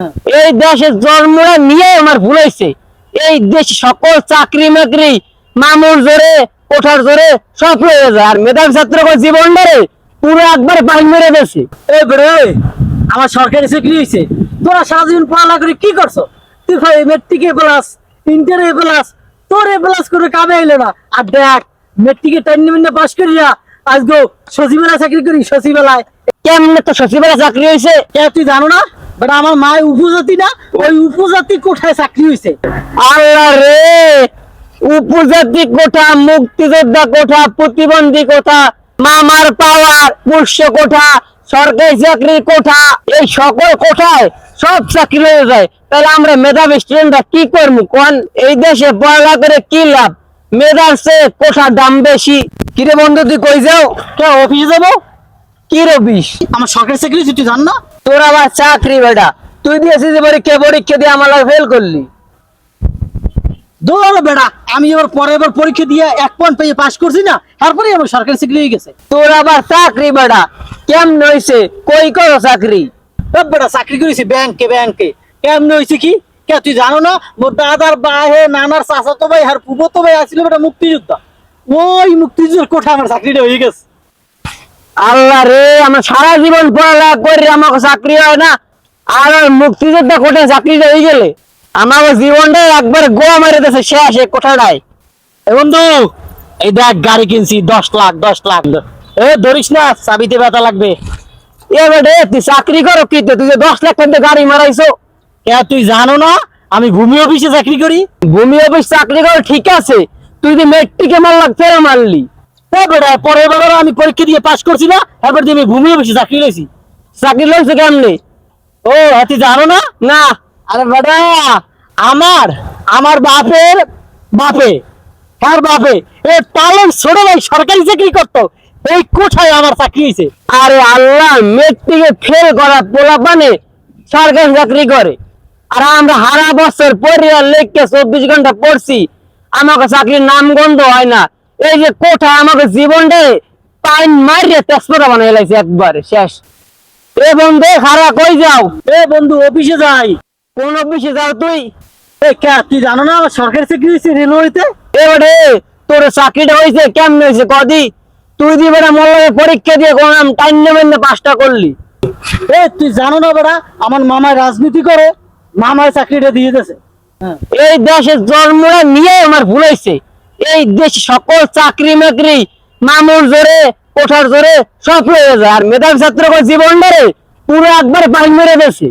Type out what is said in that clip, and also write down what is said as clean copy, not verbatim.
এই দেশের জন্মটা নিয়ে আমার ভুল হয়েছে। এই দেশ সকল চাকরি মাকরি মামুর জোরে কোঠার জোরে সব হয়ে যায়, আর মেধাবী ছাত্র জীবনটারে পুরো একবার পানি মেরে দিয়েছে। এই বেড়ে আমার সরকারি চাকরি হয়েছে, তোরা সারাদিন পড়ালেখা করে কি করছো? তুই ভাই মেট্রিক এ প্লাস, ইন্টার এ প্লাস, তোর এ প্লাস করে কামে এলো না। আর দেখ মেট্রিকে টাইম পাস করি না, আজকে সচিবালয় চাকরি করি। সচিবালয় কেমনে তো সচিবালয় চাকরি হয়েছে? তুই জানো না বেটা, আমার মা উপজাতি না, ওই উপজাতি কোঠায় চাকরি হয়েছে। আল্লাহ রে, উপজাতি কোঠা, মুক্তিযোদ্ধা কোঠা, প্রতিবন্ধী কোঠা, মামার পাওয়ার, পুষ্য কোঠা, সরকারি চাকরি কোঠা, এই সকল কোঠায় সব চাকরি হয়ে যায়। তাহলে আমরা মেধাবী স্টুডেন্টরা কি করবো কোন? এই দেশে পড়ালেখা করে কি লাভ? মেধার চেয়ে কোঠার দাম বেশি। কিরে বন্ধু, তুই কই যাও? কে অফিসে যাবো? কি রবিস? আমার সরকারি চাকরি হয়েছে, তুই জান না? তোর আবার চাকরি বেটা? তুই দিয়েছিস পরীক্ষা, পরীক্ষা দিয়ে আমার ফেল করলি। দৌড় বেড়া, আমি এবার পরীক্ষা দিয়ে 1 পয়েন্ট পেয়ে পাস করছি না, তারপরে আমার সরকারি চাকরি হয়ে গেছে। তোর আবার চাকরি বেটা? কেমন হয়েছে? কই করো চাকরি? বেটা চাকরি করেছি ব্যাংকে। কেমন হয়েছে কি কে তুই জানো না? মোর দাদার বাহে নানার চাচাতো ভাই আর ফুফাতো ভাই আসছিল বেটা মুক্তিযোদ্ধা, ওই মুক্তিযুদ্ধের কোঠা আমার চাকরিটা হয়ে গেছে। আল্লাহ রে, আমরা সারা জীবন পড়ালেখা করি, আমাকে চাকরি হয় না, আর মুক্তিযোদ্ধা কোঠায় চাকরিটা হয়ে গেলে আমার জীবনটা একবার গোয়া মেরে দিয়েছে শেষ এই কোঠাটায়। বন্ধু এই দেখ গাড়ি কিনছি 10 লাখ। এ ধরিস না, চাবিতে ব্যথা লাগবে। এবারে তুই চাকরি করো কি? তুই যে 10 লাখ টাকা গাড়ি মারাইছো। কে তুই জানো না আমি ভূমি অফিসে চাকরি করি? ভূমি অফিস চাকরি করো ঠিক আছে, তুই যে মেট্রিকে মারলাম ফের মারলি। বেটা পরের বার আমি পরীক্ষা দিয়ে পাস করছি না, এবার দিয়ে আমি ভূমি অফিসে চাকরি লইছি। চাকরি লইছে কেমনি? ও তুই জানো না? না। আরে বেটা আমার বাপের বাপে এ পালন ছোট ভাই সরকারি চাকরি করতো, এই কোঠায় আমার চাকরি হয়েছে। আরে আল্লাহ, মেট্রিকে ফেল করা পোলাপানে সরকারি চাকরি করে, আর আমরা হারা বছর পরিবার লেখকে 24 ঘন্টা পড়ছি, আমাকে চাকরির নাম গন্ধ হয় না। এই যে কোঠা আমাকে জীবনটা পাইন মারিয়ে তেজপাতা বানাই লাগছে একবারে শেষ। এ বন্ধু হারা কই যাও? এ বন্ধু অফিসে যাই। কোন অফিসে যাও তুই? তুই জানো না আমার সরকারি চাকরি হয়েছে রেলওয়েতে? এবারে তোর চাকরিটা হয়েছে কেমন হয়েছে কদি? তুই দি বেটা মোল্লাকে পরীক্ষা দিয়ে কোন টাইম নেবেন পাসটা করলি। তুই জানো না বেটা, আমার মামায় রাজনীতি করে, মামায় চাকরিটা দিয়ে দিয়েছে। এই দেশের জন্মটা নিয়ে আমার ভুল হয়েছে। এই দেশ সকল চাকরি মাকরি মামুর জোরে কোঠার জোরে সব হয়ে যায়, আর মেধাবী ছাত্র জীবনটারে পুরো একবার পানি মেরে দিয়েছে।